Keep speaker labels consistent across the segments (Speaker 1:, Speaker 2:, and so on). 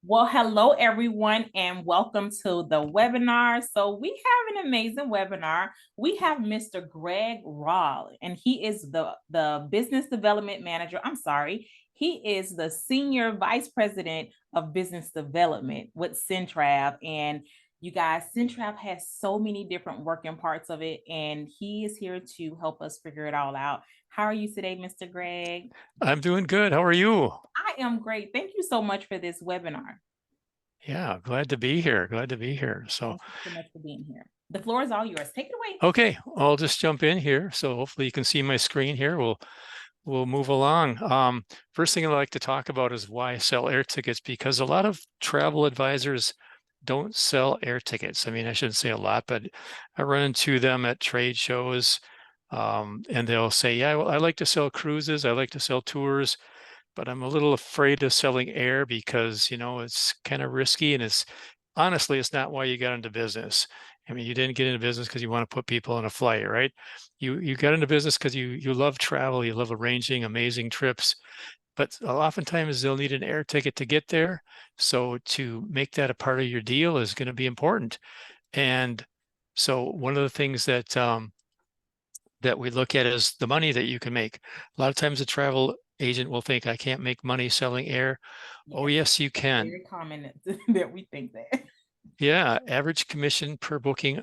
Speaker 1: Well, hello everyone, and welcome to the webinar. So we have an amazing webinar. We have Mr. Greg Rawl, and he is the business development manager. I'm sorry, he is the senior vice president of business development with Centrav. And you guys, Centrav has so many different working parts of it, and he is here to help us figure it all out. How are you today, Mr. Greg?
Speaker 2: I'm doing good. How are you?
Speaker 1: I am great. Thank you so much for this webinar.
Speaker 2: Yeah, glad to be here. Glad to be here. So,
Speaker 1: Thank you so much for being here. The floor is all yours. Take it away.
Speaker 2: okay, I'll just jump in here. So hopefully you can see my screen here. We'll move along. First thing I'd like to talk about is why I sell air tickets, because a lot of travel advisors don't sell air tickets. I mean, I shouldn't say a lot, but I run into them at trade shows, and they'll say, "Yeah, well, I like to sell cruises. I like to sell tours, but I'm a little afraid of selling air because, it's kind of risky and honestly, it's not why you got into business. I mean, you didn't get into business because you want to put people on a flight, right? You got into business because you love travel, you love arranging amazing trips, but oftentimes they'll need an air ticket to get there. So to make that a part of your deal is going to be important. And so one of the things that we look at is the money that you can make. A lot of times a travel agent will think, I can't make money selling air. Oh,
Speaker 1: Yes,
Speaker 2: yes, you can.
Speaker 1: very common that we think that.
Speaker 2: Yeah, average commission per booking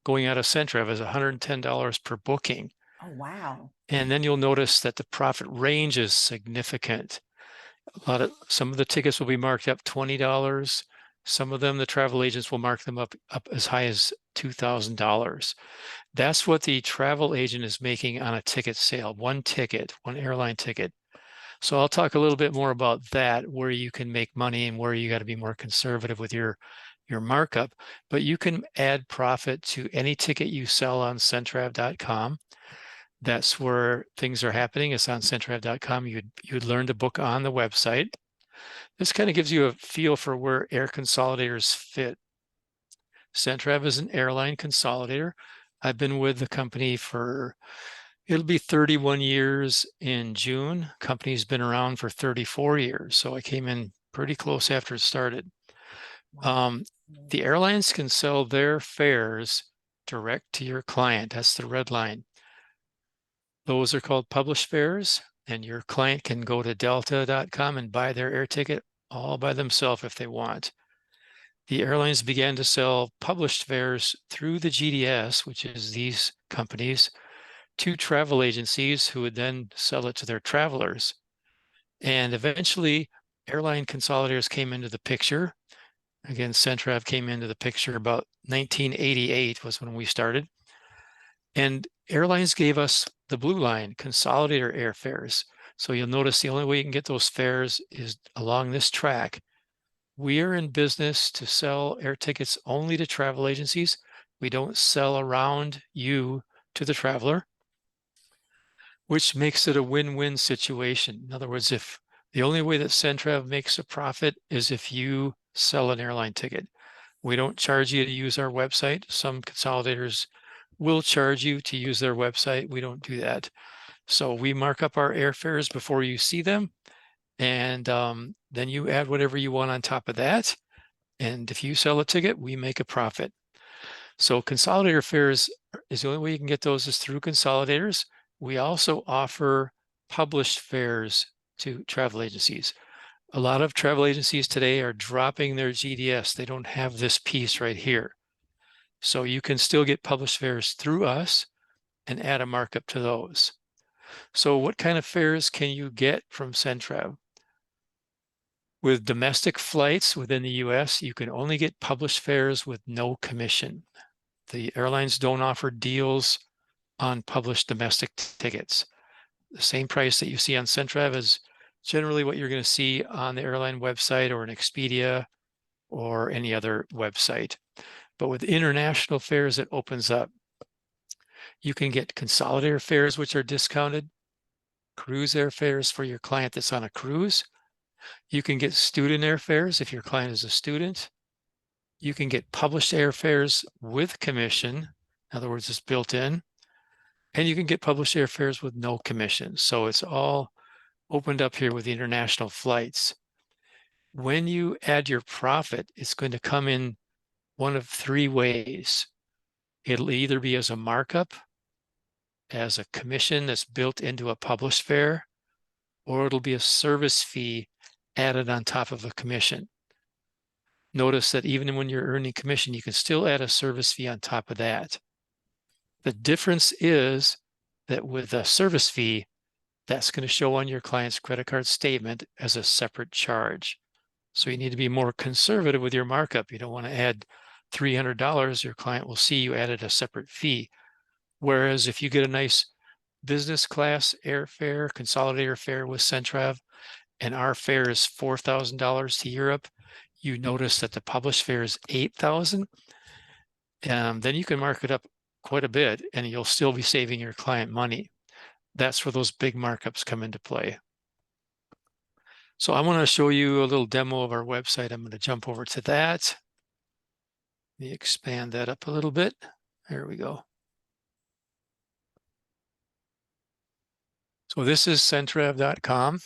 Speaker 2: going out of Centrav is $110 per booking.
Speaker 1: Oh, wow.
Speaker 2: And then you'll notice that the profit range is significant. Some of the tickets will be marked up $20. Some of them, the travel agents will mark them up as high as $2,000. That's what the travel agent is making on a ticket sale, one ticket, one airline ticket. So I'll talk a little bit more about that, where you can make money and where you got to be more conservative with your markup. But you can add profit to any ticket you sell on Centrav.com. That's where things are happening. It's on Centrav.com. You'd learn to book on the website. This kind of gives you a feel for where air consolidators fit. Centrav is an airline consolidator. I've been with the company it'll be 31 years in June. Company's been around for 34 years. So I came in pretty close after it started.
Speaker 1: Wow.
Speaker 2: The airlines can sell their fares direct to your client. That's the red line. Those are called published fares, and your client can go to delta.com and buy their air ticket all by themselves if they want. The airlines began to sell published fares through the GDS, which is these companies, to travel agencies who would then sell it to their travelers. And eventually, airline consolidators came into the picture. Again, Centrav came into the picture about 1988 was when we started. And airlines gave us the blue line, consolidator airfares. So you'll notice the only way you can get those fares is along this track. We are in business to sell air tickets only to travel agencies. We don't sell around you to the traveler, which makes it a win-win situation. In other words, if the only way that Centrav makes a profit is if you sell an airline ticket. We don't charge you to use our website. Some consolidators will charge you to use their website. We don't do that. So we mark up our airfares before you see them. And then you add whatever you want on top of that. And if you sell a ticket, we make a profit. So consolidator fares is the only way you can get those is through consolidators. We also offer published fares to travel agencies. A lot of travel agencies today are dropping their GDS. They don't have this piece right here. So you can still get published fares through us and add a markup to those. So what kind of fares can you get from Centrav? With domestic flights within the US, you can only get published fares with no commission. The airlines don't offer deals on published domestic tickets. The same price that you see on Centrav is generally what you're going to see on the airline website or an Expedia or any other website. But with international fares, it opens up. You can get consolidator fares, which are discounted, cruise airfares for your client that's on a cruise. You can get student airfares if your client is a student. You can get published airfares with commission. In other words, it's built in. And you can get published airfares with no commission. So it's all opened up here with the international flights. when you add your profit, it's going to come in one of three ways. It'll either be as a markup, as a commission that's built into a published fare, or it'll be a service fee added on top of a commission. Notice that even when you're earning commission, you can still add a service fee on top of that. The difference is that with a service fee, that's going to show on your client's credit card statement as a separate charge. So you need to be more conservative with your markup. You don't want to add $300. Your client will see you added a separate fee. Whereas if you get a nice business class airfare, Consolidator fare with Centrav, and our fare is $4,000 to Europe, you notice that the published fare is $8,000. Then you can mark it up quite a bit and you'll still be saving your client money. That's where those big markups come into play. So I want to show you a little demo of our website. I'm going to jump over to that. Let me expand that up a little bit. There we go. So this is Centrav.com.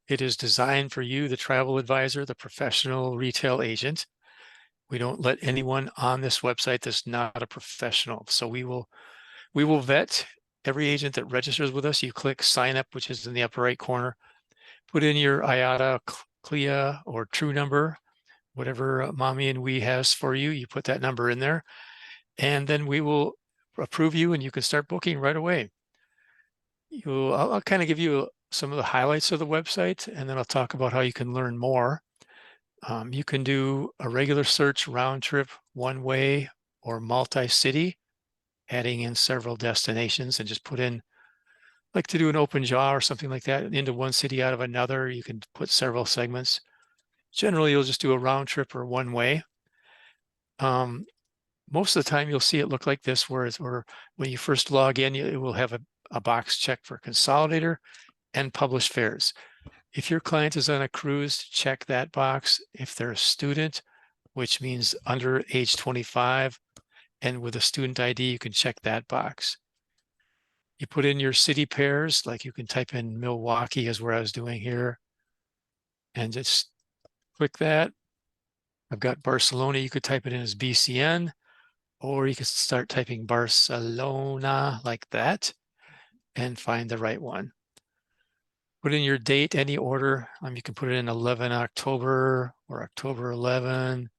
Speaker 2: It is designed for you, the travel advisor, the professional retail agent. We don't let anyone on this website that's not a professional. So we will vet every agent that registers with us. You click sign up, which is in the upper right corner. Put in your IATA, CLIA, or true number, whatever Mommy and We has for you. You put that number in there, and then we will approve you, and you can start booking right away. I'll kind of give you some of the highlights of the website, and then I'll talk about how you can learn more. You can do a regular search, round trip, one way, or multi-city, adding in several destinations, and just put in, like to do an open jaw or something like that, into one city out of another. You can put several segments. Generally, you'll just do a round trip or one way. Most of the time, you'll see it look like this, where when you first log in, it will have a box checked for Consolidator and published fares. If your client is on a cruise, check that box. If they're a student, which means under age 25, and with a student ID, you can check that box. You put in your city pairs, like you can type in Milwaukee is where I was doing here, and just click that. I've got Barcelona. You could type it in as BCN, or you could start typing Barcelona like that and find the right one. Put in your date, any order. You can put it in 11 October or October 11.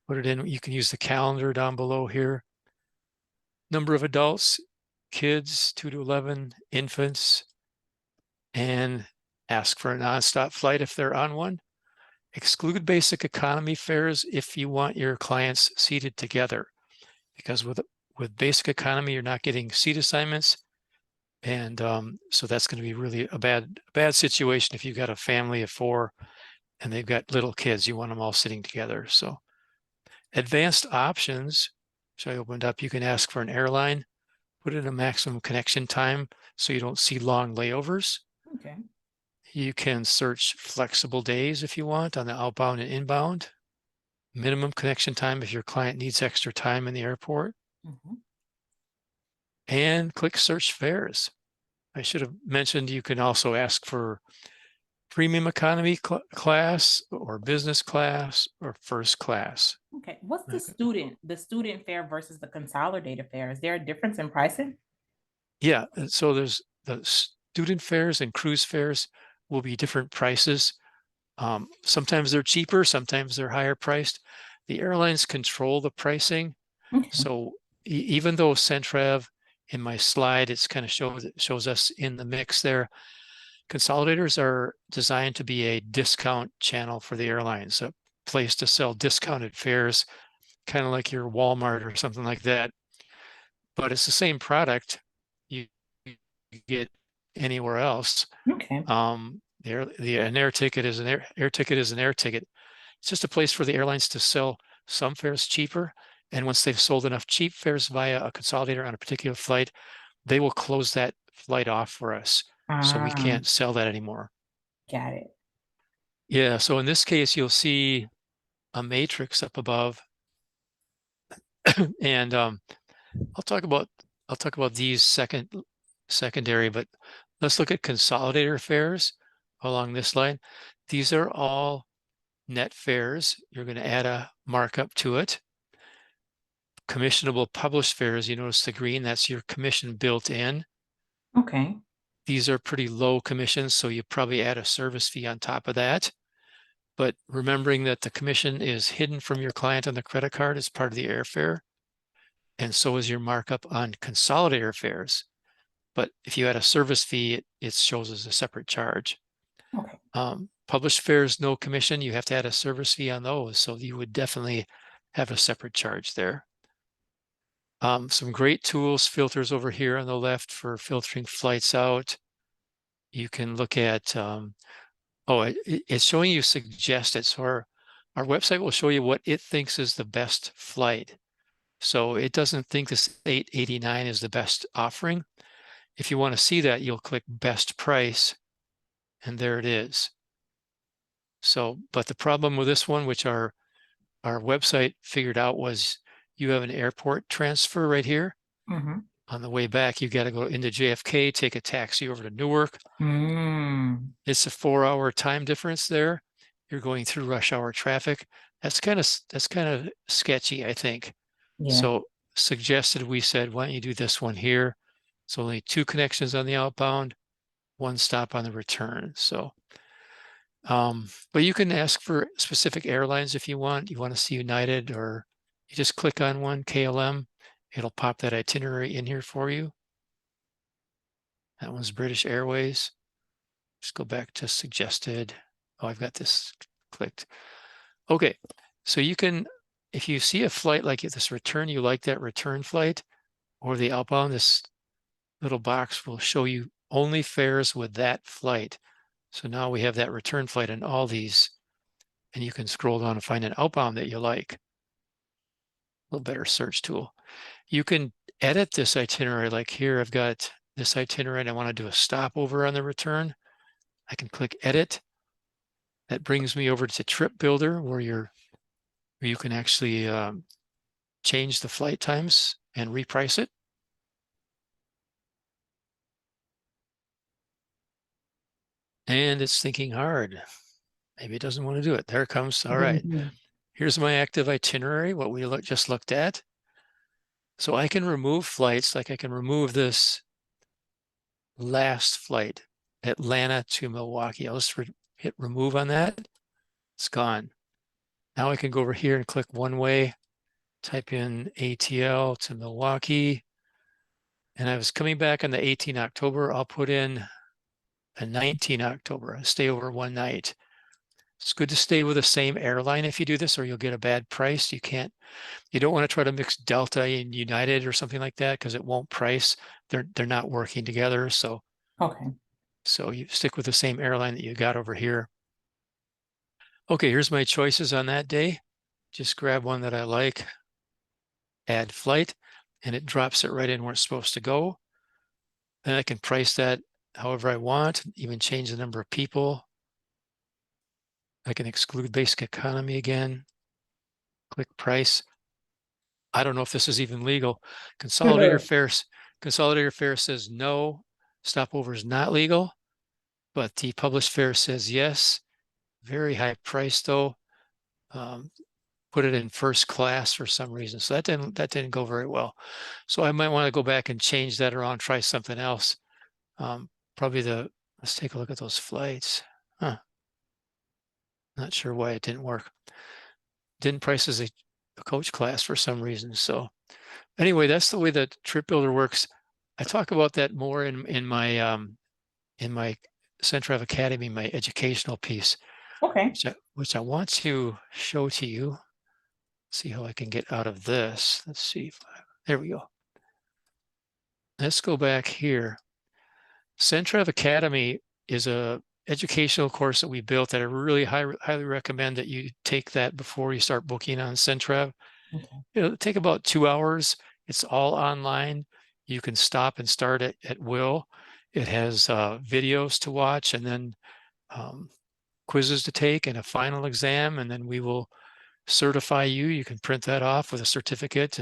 Speaker 2: Put it in, you can use the calendar down below here. Number of adults, kids 2 to 11, infants, and ask for a nonstop flight if they're on one. Exclude basic economy fares if you want your clients seated together, because with basic economy, you're not getting seat assignments. And so that's going to be really a bad situation if you've got a family of 4 and they've got little kids. You want them all sitting together. So advanced options, which I opened up, you can ask for an airline, put in a maximum connection time so you don't see long layovers.
Speaker 1: Okay.
Speaker 2: You can search flexible days if you want on the outbound and inbound. Minimum connection time if your client needs extra time in the airport.
Speaker 1: Mm-hmm.
Speaker 2: And click search fares. I should have mentioned you can also ask for premium economy class or business class or first class.
Speaker 1: Okay. What's the student fare versus the consolidated fare? Is there a difference in pricing?
Speaker 2: Yeah, so there's the student fares and cruise fares will be different prices. Sometimes they're cheaper, sometimes they're higher priced. The airlines control the pricing.
Speaker 1: Okay.
Speaker 2: So even though Centrav, in my slide, it's kind of shows us in the mix there. Consolidators are designed to be a discount channel for the airlines, a place to sell discounted fares, kind of like your Walmart or something like that. But it's the same product you get anywhere else.
Speaker 1: Okay.
Speaker 2: An air ticket is an air ticket is an air ticket. It's just a place for the airlines to sell some fares cheaper. And once they've sold enough cheap fares via a consolidator on a particular flight, they will close that flight off for us. So we can't sell that anymore.
Speaker 1: Got it.
Speaker 2: Yeah. So in this case, you'll see a matrix up above. And I'll talk about these secondary, but let's look at consolidator fares. along this line. These are all net fares. You're going to add a markup to it. Commissionable published fares, you notice the green, that's your commission built in.
Speaker 1: Okay.
Speaker 2: These are pretty low commissions, so you probably add a service fee on top of that. But remembering that the commission is hidden from your client on the credit card as part of the airfare, and so is your markup on Consolidator fares. But if you add a service fee, it shows as a separate charge.
Speaker 1: Okay.
Speaker 2: Published fares, no commission. You have to add a service fee on those, so you would definitely have a separate charge there. Some great tools, filters over here on the left for filtering flights out. You can look at, it's showing you suggested. So our website will show you what it thinks is the best flight. So it doesn't think this 889 is the best offering. If you want to see that, you'll click best price, and there it is. So, but the problem with this one, which our website figured out, was you have an airport transfer right here.
Speaker 1: Mm-hmm.
Speaker 2: On the way back, you got to go into JFK, take a taxi over to Newark. It's a 4-hour time difference there. You're going through rush hour traffic. That's kind of sketchy, I think.
Speaker 1: Yeah.
Speaker 2: So suggested, we said, why don't you do this one here? It's only 2 connections on the outbound, 1 stop on the return. So, but you can ask for specific airlines if you want. You want to see United, or you just click on one, KLM. It'll pop that itinerary in here for you. That one's British Airways. Just go back to suggested. Oh, I've got this clicked. Okay, so you can, if you see a flight like this return, you like that return flight or the outbound, this little box will show you only fares with that flight. So now we have that return flight in all these, and you can scroll down and find an outbound that you like. A little better search tool. You can edit this itinerary. Like here, I've got this itinerary and I want to do a stopover on the return. I can click edit. That brings me over to Trip Builder, where you can actually change the flight times and reprice it. And it's thinking hard. Maybe it doesn't want to do it. There it comes. All right. Here's my active itinerary, what we just looked at. So I can remove flights, like I can remove this last flight, Atlanta to Milwaukee. I'll just hit remove on that. It's gone. Now I can go over here and click one way, type in ATL to Milwaukee. And I was coming back on the 18 October. I'll put in a 19 October, I'll stay over one night. It's good to stay with the same airline if you do this, or you'll get a bad price. You don't want to try to mix Delta and United or something like that, because it won't price. They're not working together. So,
Speaker 1: okay.
Speaker 2: So you stick with the same airline that you got over here. Okay, here's my choices on that day. Just grab one that I like, add flight, and it drops it right in where it's supposed to go. Then I can price that however I want, even change the number of people. I can exclude basic economy again, click price. I don't know if this is even legal. Consolidator fare says no, stopover is not legal, but the published fare says yes. Very high price though. Put it in first class for some reason. So that didn't go very well. So I might want to go back and change that around, try something else. Let's take a look at those flights. Not sure why it didn't work. Didn't price as a coach class for some reason. So anyway, that's the way that Trip Builder works. I talk about that more in my Centrav Academy, my educational piece.
Speaker 1: Okay.
Speaker 2: Which I want to show to you. See how I can get out of this. Let's see. There we go. Let's go back here. Centrav Academy is a educational course that we built that I really highly recommend that you take that before you start booking on Centrav. Okay. It'll take about 2 hours. It's all online. You can stop and start at will. It has videos to watch, and then quizzes to take, and a final exam, and then we will certify you. You can print that off with a certificate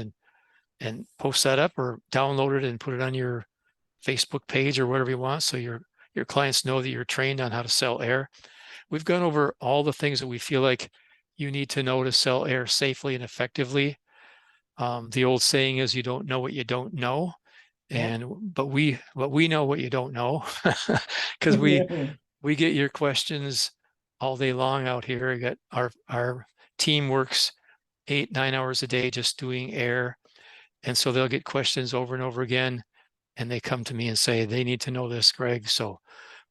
Speaker 2: and post that up, or download it and put it on your Facebook page or whatever you want. So you'll your clients know that you're trained on how to sell air. We've gone over all the things that we feel like you need to know to sell air safely and effectively. The old saying is, you don't know what you don't know.
Speaker 1: Yep.
Speaker 2: But we know what you don't know, because we get your questions all day long out here. We got our team works 8-9 hours a day just doing air, and so they'll get questions over and over again, and they come to me and say they need to know this, Greg. So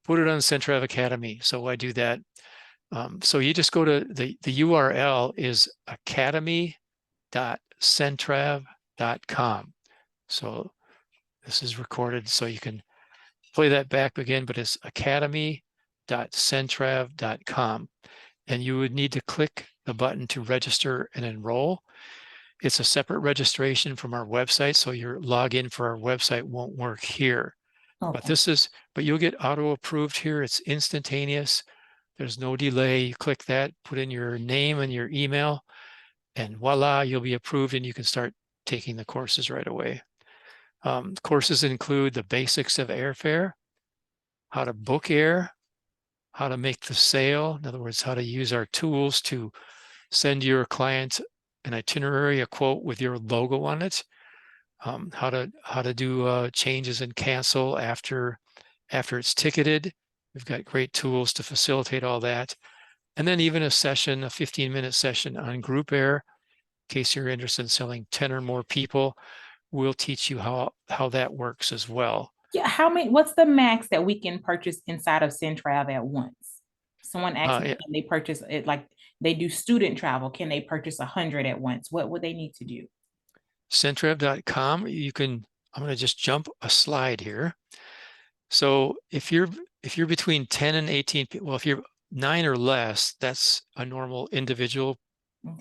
Speaker 2: put it on Centrav Academy. So I do that. So you just go to the URL is academy.centrav.com. So this is recorded, so you can play that back again, but it's academy.centrav.com. And you would need to click the button to register and enroll. It's a separate registration from our website, so your login for our website won't work here.
Speaker 1: Okay.
Speaker 2: But you'll get auto approved here. It's instantaneous. There's no delay. You click that, put in your name and your email, and voila, you'll be approved, and you can start taking the courses right away. Courses include the basics of airfare, how to book air, how to make the sale. In other words, how to use our tools to send your client an itinerary, a quote with your logo on it, how to do changes and cancel after it's ticketed. We've got great tools to facilitate all that. And then even a 15-minute session on group air, in case you're interested in selling 10 or more people. We'll teach you how that works as well.
Speaker 1: Yeah, what's the max that we can purchase inside of Centrav at once? Someone asked me, can they purchase it, like they do student travel, can they purchase 100 at once? What would they need to do?
Speaker 2: Centrav.com, I'm going to just jump a slide here. So if you're between 10 and 18, well, if you're 9 or less, that's a normal individual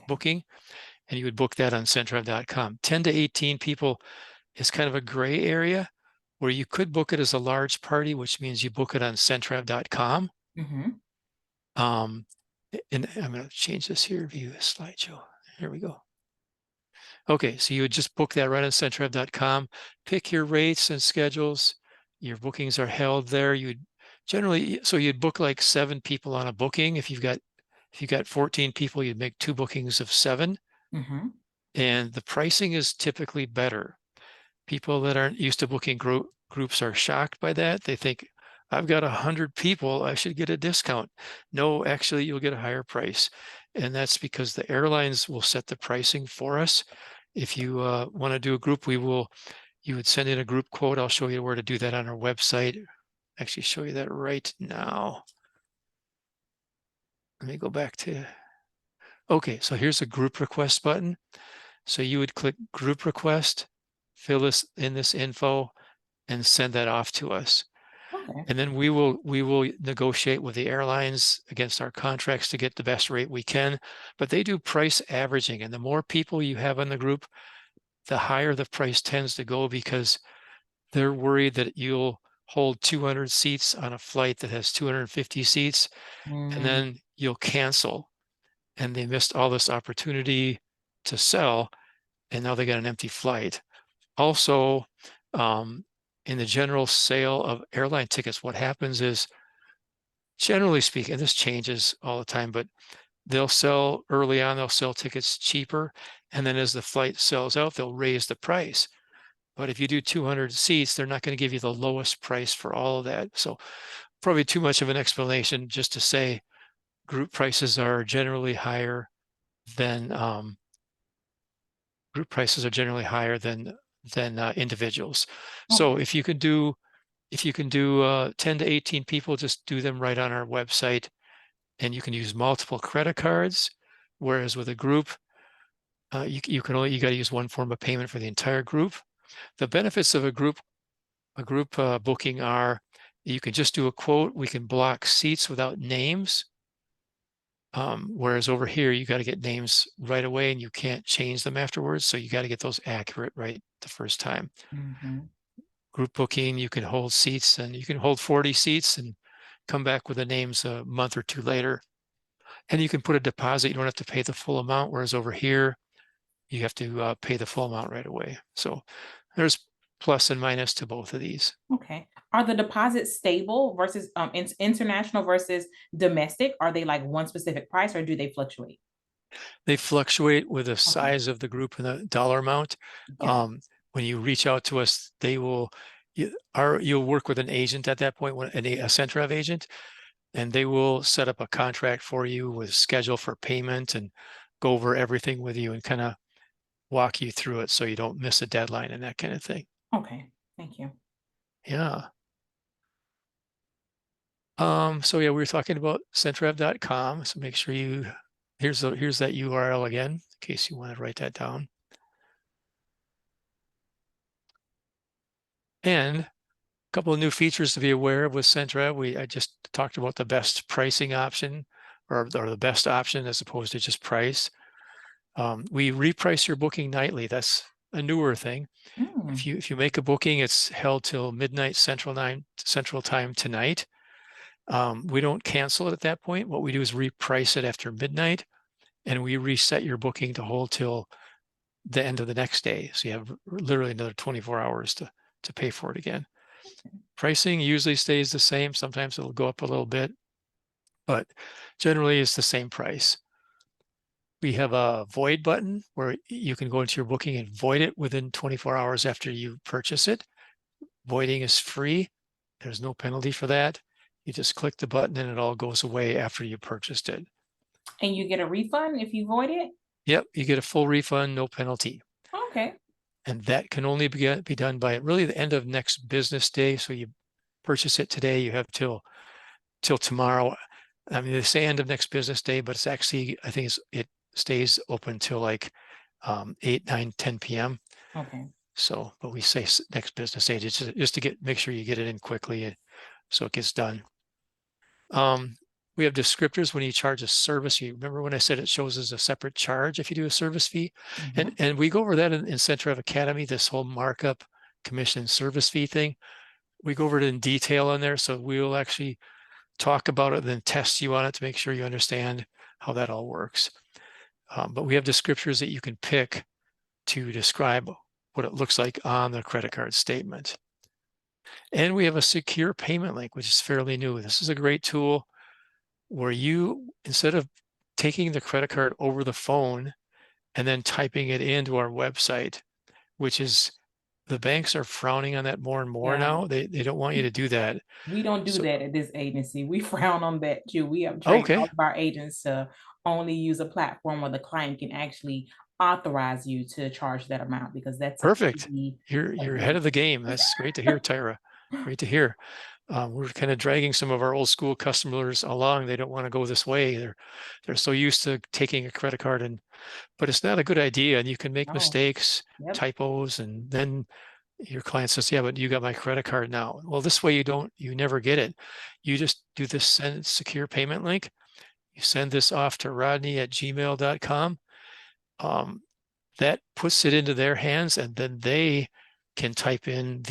Speaker 2: booking, and you would book that on Centrav.com. 10 to 18 people is kind of a gray area where you could book it as a large party, which means you book it on Centrav.com. And I'm going to change this here, view a slideshow. Here we go. Okay, so you would just book that right on Centrav.com, pick your rates and schedules. Your bookings are held there. You'd book like 7 people on a booking. If you've got 14 people, you'd make 2 bookings of 7. And the pricing is typically better. People that aren't used to booking groups are shocked by that. They think, I've got 100 people, I should get a discount. No, actually, you'll get a higher price. And that's because the airlines will set the pricing for us. If you want to do a group, you would send in a group quote. I'll show you where to do that on our website. Actually, show you that right now. Let me go back to, okay, so here's a group request button. So you would click group request, fill in this info, and send that off to us. And then we will negotiate with the airlines against our contracts to get the best rate we can. But they do price averaging, and the more people you have in the group, the higher the price tends to go, because they're worried that you'll hold 200 seats on a flight that has 250 seats, and then you'll cancel, and they missed all this opportunity to sell, and now they got an empty flight. Also, in the general sale of airline tickets, what happens is, generally speaking, and this changes all the time, but they'll sell early on, they'll sell tickets cheaper, and then as the flight sells out, they'll raise the price. But if you do 200 seats, they're not going to give you the lowest price for all of that. So probably too much of an explanation just to say group prices are generally higher than individuals. So if you can do 10 to 18 people, just do them right on our website, and you can use multiple credit cards. Whereas with a group, you got to use one form of payment for the entire group. The benefits of a group booking are, you can just do a quote. We can block seats without names. Whereas over here, you got to get names right away, and you can't change them afterwards. So you got to get those accurate right the first time. Group booking, you can hold seats, and you can hold 40 seats and come back with the names a month or 2 later. And you can put a deposit. You don't have to pay the full amount. Whereas over here, you have to pay the full amount right away. So there's plus and minus to both of these.
Speaker 1: Okay. Are the deposits stable versus international versus domestic? Are they like one specific price, or do they fluctuate?
Speaker 2: They fluctuate with the
Speaker 1: Okay,
Speaker 2: size of the group and the dollar amount.
Speaker 1: got it.
Speaker 2: When you reach out to us, you'll work with an agent at that point, a Centrav agent, and they will set up a contract for you with schedule for payment and go over everything with you and kind of walk you through it so you don't miss a deadline and that kind of thing.
Speaker 1: Okay, thank you.
Speaker 2: Yeah. So yeah, we were talking about Centrav.com. So make sure here's that URL again, in case you want to write that down. And a couple of new features to be aware of with Centrav. I just talked about the best pricing option or the best option as opposed to just price. We reprice your booking nightly. That's a newer thing.
Speaker 1: Mm.
Speaker 2: If you make a booking, it's held till midnight Central Time tonight. We don't cancel it at that point. What we do is reprice it after midnight, and we reset your booking to hold till the end of the next day. So you have literally another 24 hours to pay for it again. Pricing usually stays the same. Sometimes it'll go up a little bit, but generally it's the same price. We have a void button where you can go into your booking and void it within 24 hours after you purchase it. Voiding is free. There's no penalty for that. You just click the button and it all goes away after you purchased it.
Speaker 1: And you get a refund if you void it?
Speaker 2: Yep, you get a full refund, no penalty.
Speaker 1: Okay.
Speaker 2: And that can only be done by really the end of next business day. So you purchase it today, you have till tomorrow. I mean, they say end of next business day, but it's actually, I think it stays open till like 8, 9, 10 p.m.
Speaker 1: Okay.
Speaker 2: So, but we say next business day just to make sure you get it in quickly so it gets done. We have descriptors when you charge a service. You remember when I said it shows as a separate charge if you do a service fee? And we go over that in Centrav Academy, this whole markup, commission, service fee thing. We go over it in detail on there. So we will actually talk about it and then test you on it to make sure you understand how that all works. But we have descriptors that you can pick to describe what it looks like on the credit card statement. And we have a secure payment link, which is fairly new. This is a great tool where you, instead of taking the credit card over the phone and then typing it into our website, which is, the banks are frowning on that more and more
Speaker 1: Yeah.
Speaker 2: now. They don't want you to do that.
Speaker 1: We don't do
Speaker 2: So,
Speaker 1: that at this agency. We frown on that too. We have trained all
Speaker 2: okay,
Speaker 1: of our agents to only use a platform where the client can actually authorize you to charge that amount, because that's a
Speaker 2: perfect.
Speaker 1: key.
Speaker 2: You're ahead of the game. That's great to hear, Tyra. Great to hear. We're kind of dragging some of our old school customers along. They don't want to go this way. They're so used to taking a credit card, but it's not a good idea. And you can make
Speaker 1: Oh,
Speaker 2: mistakes,
Speaker 1: yep.
Speaker 2: typos, and then your client says, "Yeah, but you got my credit card now." Well, this way you never get it. You just do this send secure payment link. You send this off to rodney@gmail.com. That puts it into their hands, and then they can type in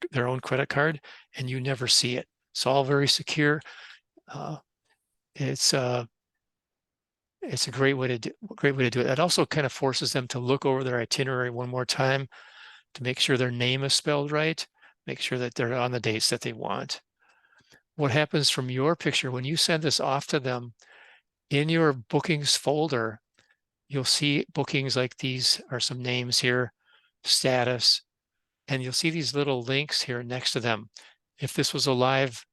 Speaker 2: their own credit card, and you never see it. It's all very secure. Uh, it's a great way to do it. It also kind of forces them to look over their itinerary one more time to make sure their name is spelled right, make sure that they're on the dates that they want. What happens from your picture when you send this off to them, in your bookings folder, you'll see bookings like these are some names here, status, and you'll see these little links here next to them. If this was a live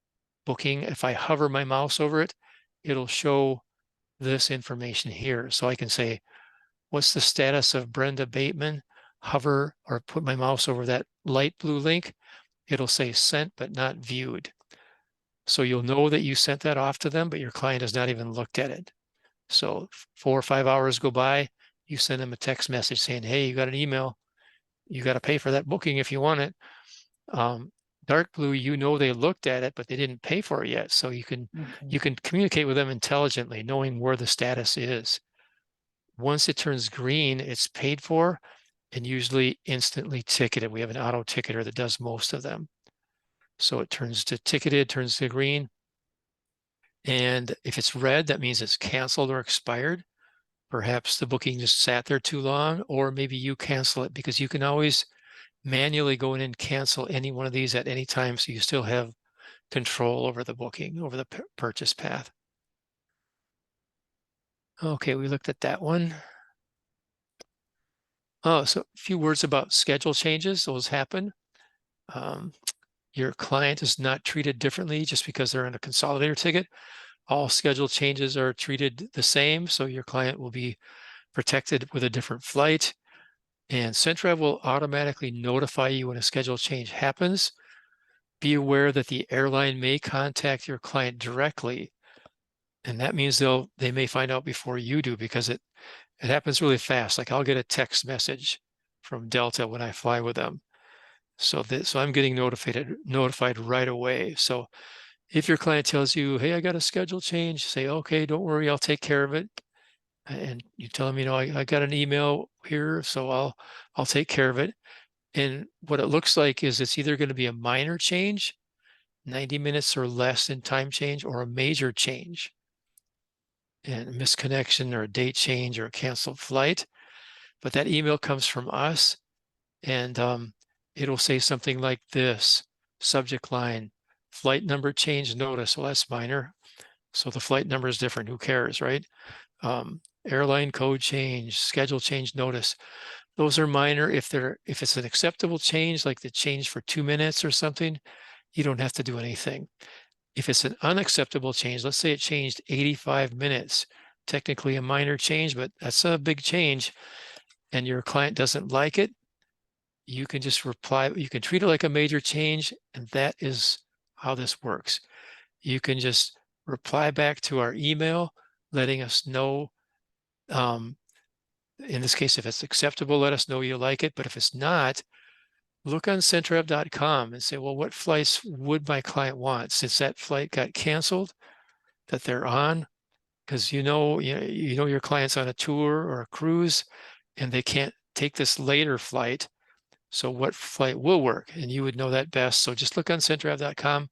Speaker 2: booking, if I hover my mouse over it, it'll show this information here. So I can say, what's the status of Brenda Bateman? Hover or put my mouse over that light blue link. It'll say sent but not viewed. So you'll know that you sent that off to them, but your client has not even looked at it. So 4 or 5 hours go by, you send them a text message saying, hey, you got an email. You got to pay for that booking if you want it. Dark blue, you know they looked at it, but they didn't pay for it yet. So you can communicate with them intelligently, knowing where the status is. Once it turns green, it's paid for and usually instantly ticketed. We have an auto ticketer that does most of them. So it turns to ticketed, turns to green. And if it's red, that means it's canceled or expired. Perhaps the booking just sat there too long, or maybe you cancel it, because you can always manually go in and cancel any one of these at any time, so you still have control over the booking, over the purchase path. Okay, we looked at that one. Oh, so a few words about schedule changes. Those happen. Your client is not treated differently just because they're in a Consolidator ticket. All schedule changes are treated the same, so your client will be protected with a different flight. And Centrav will automatically notify you when a schedule change happens. Be aware that the airline may contact your client directly, and that means they may find out before you do, because it happens really fast. Like I'll get a text message from Delta when I fly with them. So I'm getting notified right away. So if your client tells you, hey, I got a schedule change, say, okay, don't worry, I'll take care of it. And you tell them, I got an email here, so I'll take care of it. And what it looks like is it's either going to be a minor change, 90 minutes or less in time change, or a major change, and a misconnection or a date change or a canceled flight. But that email comes from us, and it'll say something like this: subject line, flight number change notice. Well, that's minor. So the flight number is different. Who cares, right? Airline code change, schedule change notice. Those are minor. If it's an acceptable change, like the change for 2 minutes or something, you don't have to do anything. If it's an unacceptable change, let's say it changed 85 minutes, technically a minor change, but that's a big change, and your client doesn't like it, you can just reply. You can treat it like a major change, and that is how this works. You can just reply back to our email, letting us know, in this case, if it's acceptable, let us know you like it. But if it's not, look on Centrav.com and say, well, what flights would my client want since that flight got canceled that they're on? Because you know your client's on a tour or a cruise, and they can't take this later flight. So what flight will work? And you would know that best. So just look on Centrav.com,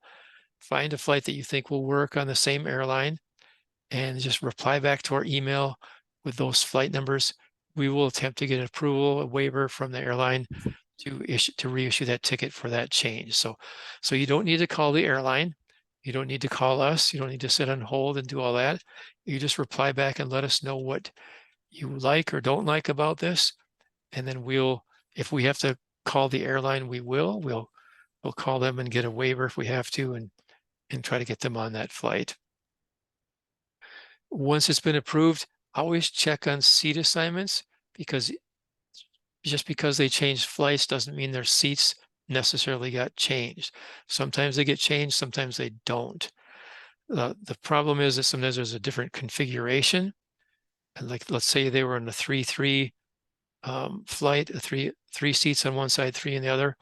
Speaker 2: find a flight that you think will work on the same airline, and just reply back to our email with those flight numbers. We will attempt to get an approval, a waiver from the airline to reissue that ticket for that change. So you don't need to call the airline. You don't need to call us. You don't need to sit on hold and do all that. You just reply back and let us know what you like or don't like about this. And then if we have to call the airline, we'll call them and get a waiver if we have to, and try to get them on that flight. Once it's been approved, always check on seat assignments, because just because they changed flights doesn't mean their seats necessarily got changed. Sometimes they get changed, sometimes they don't. The problem is that sometimes there's a different configuration. And like, let's say they were in a 3-3 flight, three seats on one side, 3 on the other.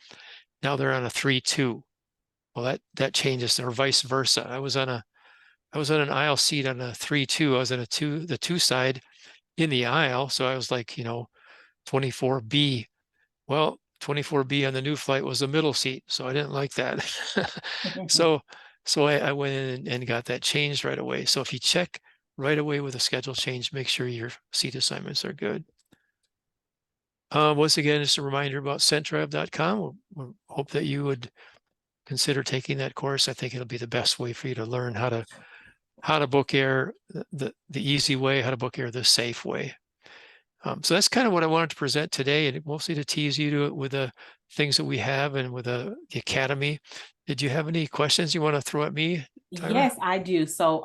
Speaker 2: Now they're on a 3-2. Well, that changes, or vice versa. I was on an aisle seat on a 3-2. I was on the 2 side in the aisle. So I was like, 24B. Well, 24B on the new flight was a middle seat. So I didn't like that. So I went in and got that changed right away. So if you check right away with a schedule change, make sure your seat assignments are good. Once again, just a reminder about Centrav.com. We hope that you would consider taking that course. I think it'll be the best way for you to learn how to book air the easy way, how to book air the safe way. So that's kind of what I wanted to present today, and mostly to tease you to it with the things that we have and with the Academy. Did you have any questions you want to throw at me, Tyra?
Speaker 1: Yes, I do. So,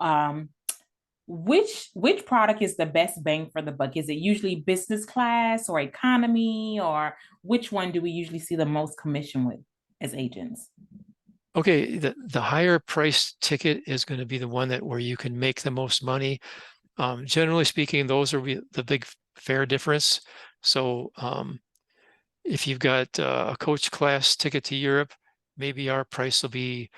Speaker 1: which product is the best bang for the buck? Is it usually business class or economy, or which one do we usually see the most commission with as agents?
Speaker 2: Okay, the higher price ticket is going to be the one where you can make the most money. Generally speaking, those are the big fare difference. So if you've got a coach class ticket to Europe, maybe our price will be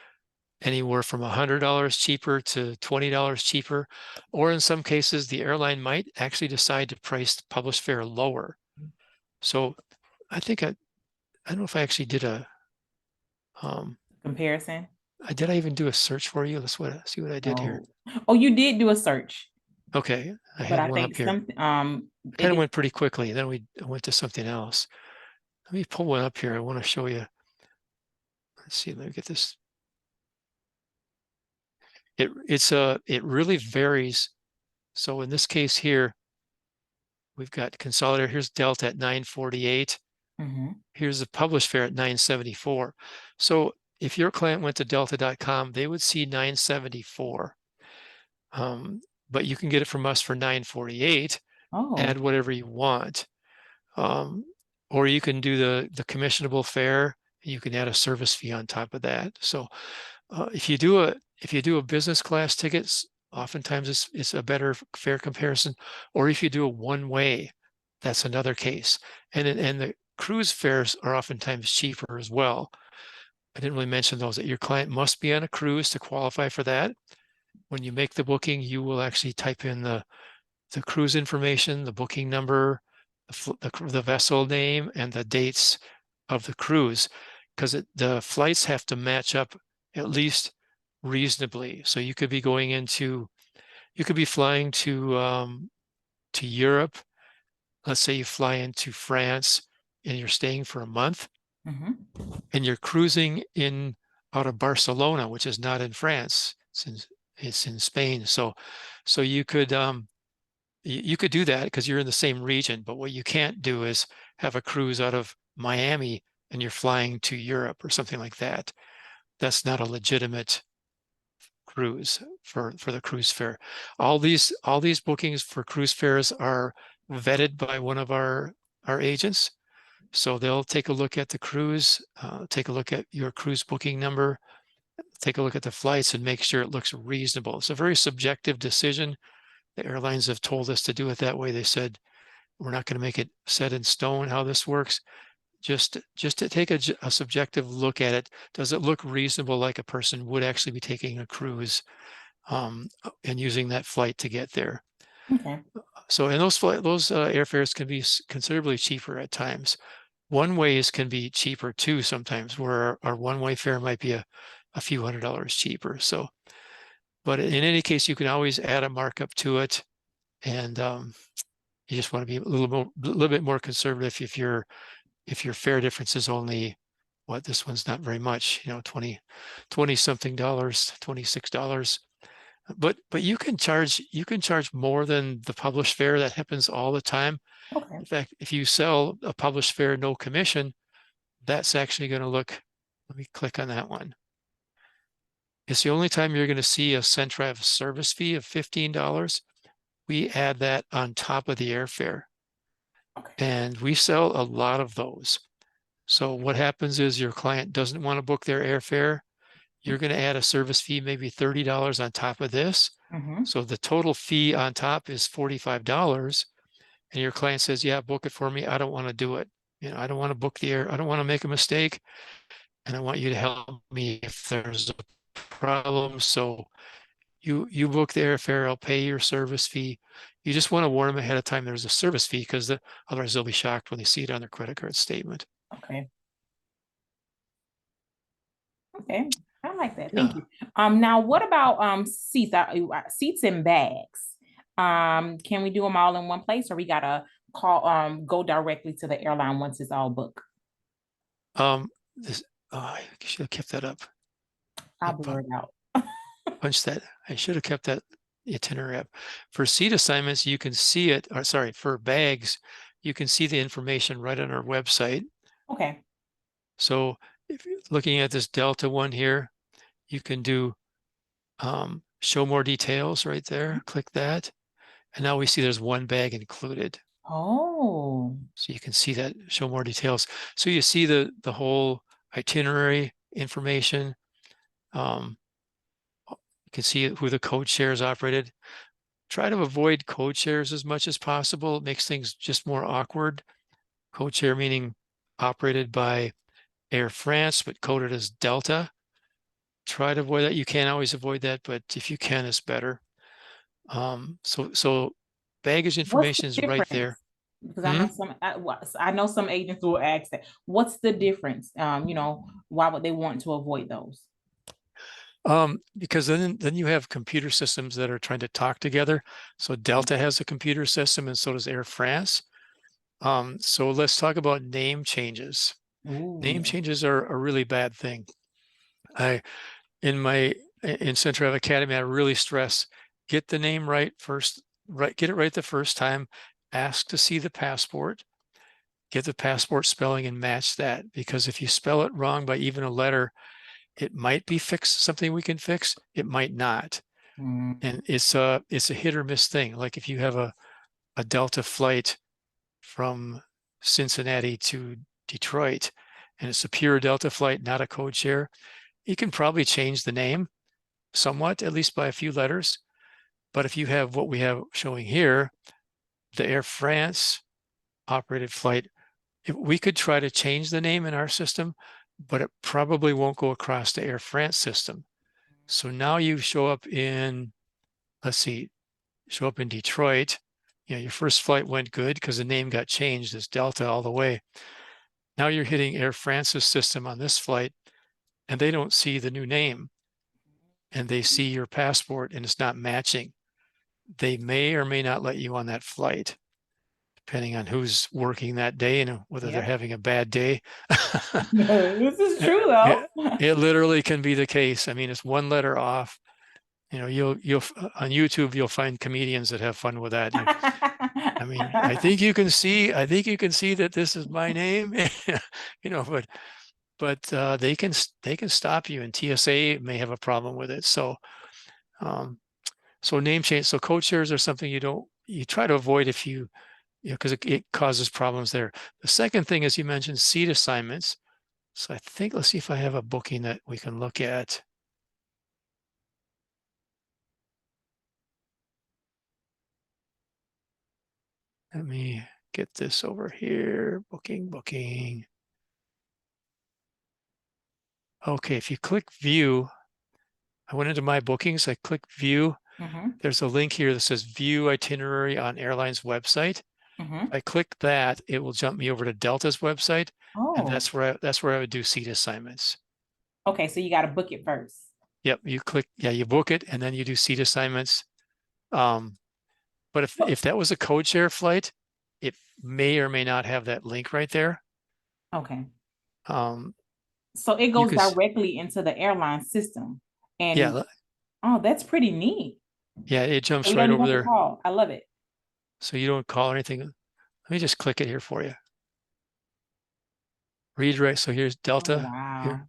Speaker 2: anywhere from $100 cheaper to $20 cheaper. Or in some cases, the airline might actually decide to price the published fare lower. So I think I don't know if I actually did a
Speaker 1: Comparison?
Speaker 2: did I even do a search for you? Let's see what I did here.
Speaker 1: Oh, you did do a search.
Speaker 2: Okay, I
Speaker 1: But
Speaker 2: had
Speaker 1: I
Speaker 2: one
Speaker 1: think
Speaker 2: up here.
Speaker 1: some
Speaker 2: Kind of went pretty quickly. Then I went to something else. Let me pull one up here. I want to show you. Let's see, let me get this. It really varies. So in this case here, we've got Consolidator. Here's Delta at 948. Here's the published fare at 974. So if your client went to delta.com, they would see 974. But you can get it from us for 948. Add whatever you want. Or you can do the commissionable fare. You can add a service fee on top of that. So if you do a business class tickets, oftentimes it's a better fare comparison. Or if you do a one-way, that's another case. And the cruise fares are oftentimes cheaper as well. I didn't really mention those, that your client must be on a cruise to qualify for that. When you make the booking, you will actually type in the cruise information, the booking number, the vessel name, and the dates of the cruise, because the flights have to match up at least reasonably. So you could be flying to Europe. Let's say you fly into France and you're staying for a month, and you're cruising out of Barcelona, which is not in France, it's in Spain. So you could do that because you're in the same region. But what you can't do is have a cruise out of Miami and you're flying to Europe or something like that. That's not a legitimate cruise for the cruise fare. All these bookings for cruise fares are vetted by one of our agents. So they'll take a look at the cruise, take a look at your cruise booking number, take a look at the flights, and make sure it looks reasonable. It's a very subjective decision. The airlines have told us to do it that way. They said, we're not going to make it set in stone how this works. Just to take a subjective look at it. Does it look reasonable, like a person would actually be taking a cruise and using that flight to get there? So, and those airfares can be considerably cheaper at times. One-ways can be cheaper too sometimes, where our one-way fare might be a few $100s cheaper. So, but in any case, you can always add a markup to it, and you just want to be a little bit more conservative if your fare difference is only, this one's not very much, 20 something dollars, $26. But you can charge more than the published fare. That happens all the time. In fact, if you sell a published fare, no commission, that's actually going to look, let me click on that one. It's the only time you're going to see a Centrav service fee of $15. We add that on top of the airfare. And we sell a lot of those. So what happens is your client doesn't want to book their airfare. You're going to add a service fee, maybe $30 on top of this. So the total fee on top is $45. And your client says, yeah, book it for me. I don't want to do it. I don't want to book I don't want to make a mistake. And I want you to help me if there's a problem. So you book the airfare, I'll pay your service fee. You just want to warn them ahead of time there's a service fee, because otherwise they'll be shocked when they see it on their credit card statement.
Speaker 1: Okay, I like that. Thank you. Now what about seats? Seats and bags. Can we do them all in one place, or we gotta go directly to the airline once it's all booked?
Speaker 2: I should have kept that up.
Speaker 1: I'll blur it out.
Speaker 2: Punch that. I should have kept that itinerary up. For seat assignments, you can see it, or sorry, for bags, you can see the information right on our website.
Speaker 1: Okay.
Speaker 2: So if you're looking at this Delta one here, you can do show more details right there. Click that. And now we see there's one bag included.
Speaker 1: Oh.
Speaker 2: So you can see that, show more details. So you see the whole itinerary information. You can see who the code shares operated. Try to avoid code shares as much as possible. It makes things just more awkward. Code share meaning operated by Air France, but coded as Delta. Try to avoid that. You can't always avoid that, but if you can, it's better. So baggage information is right there.
Speaker 1: Because I know some agents will ask that. What's the difference? Why would they want to avoid those?
Speaker 2: Because then you have computer systems that are trying to talk together. So Delta has a computer system, and so does Air France. So let's talk about name changes.
Speaker 1: Ooh.
Speaker 2: Name changes are a really bad thing. In Centrav Academy, I really stress, get the name right first, get it right the first time, ask to see the passport, get the passport spelling and match that, because if you spell it wrong by even a letter, it might be something we can fix, it might not. And it's a hit or miss thing. Like if you have a Delta flight from Cincinnati to Detroit, and it's a pure Delta flight, not a code share, you can probably change the name somewhat, at least by a few letters. But if you have what we have showing here, the Air France operated flight, we could try to change the name in our system, but it probably won't go across the Air France system. So now you show up in, let's see, show up in Detroit. You know, your first flight went good because the name got changed as Delta all the way. Now you're hitting Air France's system on this flight, and they don't see the new name, and they see your passport and it's not matching. They may or may not let you on that flight, depending on who's working that day and whether they're
Speaker 1: Yep.
Speaker 2: having a bad day.
Speaker 1: This is true though.
Speaker 2: It literally can be the case. I mean, it's one letter off. You know, you'll on YouTube, you'll find comedians that have fun with that. I mean, I think you can see that this is my name, you know, but they can stop you, and TSA may have a problem with it. So, so name change, so code shares are something you try to avoid if you know, because it causes problems there. The second thing is you mentioned seat assignments. So I think, let's see if I have a booking that we can look at. Let me get this over here. Booking. Okay, if you click view, I went into my bookings, I click view. There's a link here that says view itinerary on airline's website. If I click that, it will jump me over to Delta's website. And
Speaker 1: Oh,
Speaker 2: that's where I would do seat assignments.
Speaker 1: okay. So you got to book it first.
Speaker 2: Yep, you book it and then you do seat assignments. But if that was a code share flight, it may or may not have that link right there.
Speaker 1: Okay.
Speaker 2: Um,
Speaker 1: So it
Speaker 2: you
Speaker 1: goes
Speaker 2: could,
Speaker 1: directly into the airline system. And
Speaker 2: yeah,
Speaker 1: oh, that's pretty neat.
Speaker 2: yeah, it
Speaker 1: So
Speaker 2: jumps
Speaker 1: you
Speaker 2: right
Speaker 1: don't even
Speaker 2: over
Speaker 1: have to
Speaker 2: there.
Speaker 1: call. I love it.
Speaker 2: So you don't call anything. Let me just click it here for you. Redirect. So here's
Speaker 1: Oh,
Speaker 2: Delta here.
Speaker 1: wow.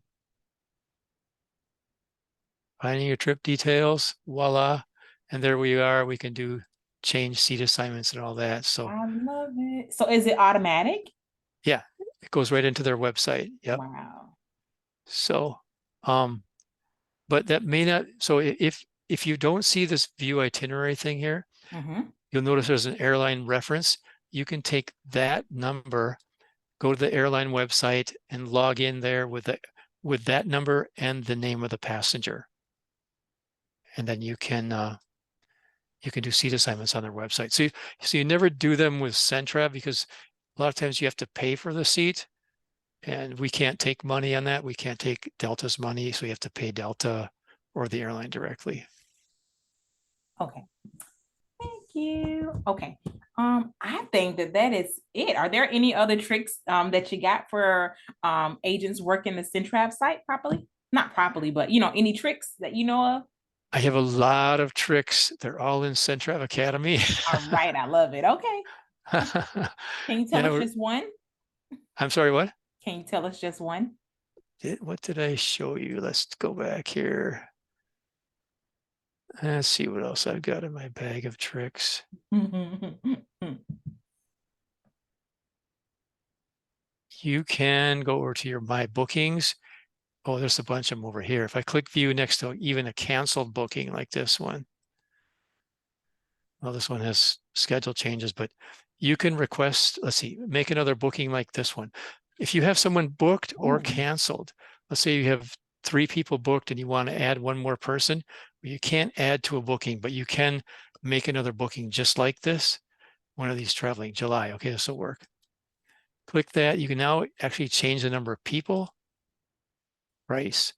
Speaker 2: Finding your trip details, voila. And there we are. We can do change seat assignments and all that. So
Speaker 1: I love it. So is it automatic?
Speaker 2: yeah, it goes right into their website. Yep.
Speaker 1: Wow.
Speaker 2: So, but that may not, so if you don't see this view itinerary thing here, you'll notice there's an airline reference. You can take that number, go to the airline website and log in there with that number and the name of the passenger. And then you can do seat assignments on their website. So you never do them with Centrav because a lot of times you have to pay for the seat, and we can't take money on that. We can't take Delta's money, so you have to pay Delta or the airline directly.
Speaker 1: Okay. Thank you. Okay. I think that is it. Are there any other tricks that you got for agents working the Centrav site properly? Not properly, but any tricks that you know of?
Speaker 2: I have a lot of tricks. They're all in Centrav Academy.
Speaker 1: All right, I love it. Okay. Can you tell us
Speaker 2: Yeah,
Speaker 1: just one?
Speaker 2: I'm sorry, what?
Speaker 1: Can you tell us just one?
Speaker 2: What did I show you? Let's go back here. Let's see what else I've got in my bag of tricks. You can go over to your My Bookings. Oh, there's a bunch of them over here. If I click view next to even a canceled booking like this one, well, this one has schedule changes, but you can request, let's see, make another booking like this one. If you have someone booked or canceled, let's say you have 3 people booked and you want to add one more person, you can't add to a booking, but you can make another booking just like this. One of these traveling July. Okay, this will work. Click that. You can now actually change the number of people, price,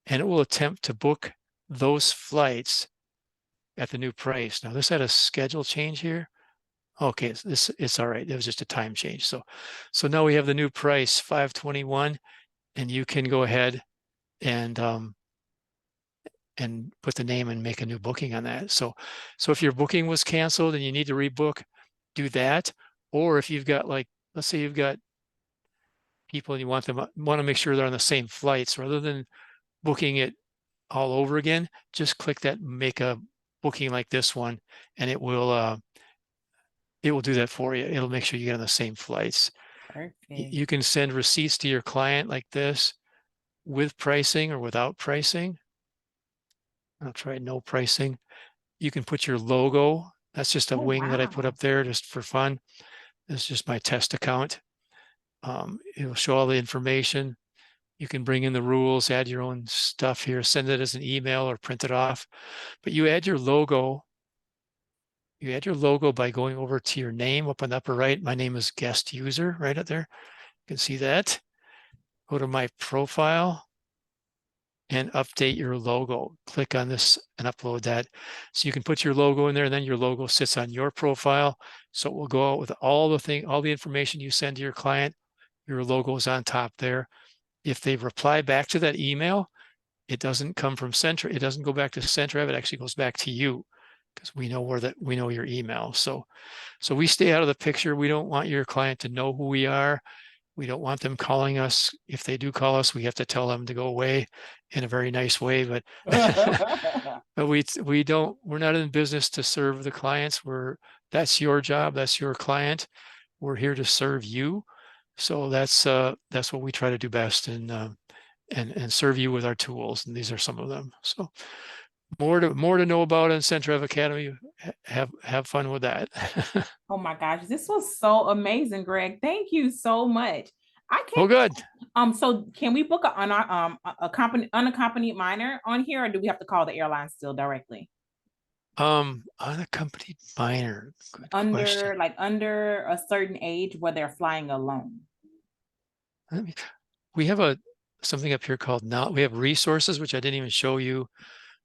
Speaker 2: and it will attempt to book those flights at the new price. Now this had a schedule change here. Okay, it's all right. It was just a time change. So now we have the new price, 521, and you can go ahead and put the name and make a new booking on that. So if your booking was canceled and you need to rebook, do that. Or if you've got, like, let's say you've got people and you want to make sure they're on the same flights, rather than booking it all over again, just click that make a booking like this one, and it will do that for you. It'll make sure you get on the same flights.
Speaker 1: Perfect.
Speaker 2: You can send receipts to your client like this, with pricing or without pricing. I'll try no pricing. You can put your logo. That's just a
Speaker 1: Oh,
Speaker 2: wing that I put
Speaker 1: wow.
Speaker 2: up there just for fun. This is just my test account. It'll show all the information. You can bring in the rules, add your own stuff here, send it as an email or print it off. But you add your logo. You add your logo by going over to your name up on the upper right. My name is guest user right up there. You can see that. Go to my profile and update your logo. Click on this and upload that. So you can put your logo in there, and then your logo sits on your profile. So it will go out with all the information you send to your client. Your logo is on top there. If they reply back to that email, it doesn't come from Centrav. It doesn't go back to Centrav. It actually goes back to you, because we know your email. So we stay out of the picture. We don't want your client to know who we are. We don't want them calling us. If they do call us, we have to tell them to go away in a very nice way. But but we're not in business to serve the clients. That's your job. That's your client. We're here to serve you. So that's what we try to do best, and serve you with our tools. And these are some of them. So more to know about in Centrav Academy. Have fun with that.
Speaker 1: Oh my gosh, this was so amazing, Greg. Thank you so much. I
Speaker 2: Oh,
Speaker 1: can't.
Speaker 2: good.
Speaker 1: So can we book a company unaccompanied minor on here, or do we have to call the airline still directly?
Speaker 2: Unaccompanied minor. Good question.
Speaker 1: Under a certain age where they're flying alone.
Speaker 2: We have something up here called now. We have resources, which I didn't even show you,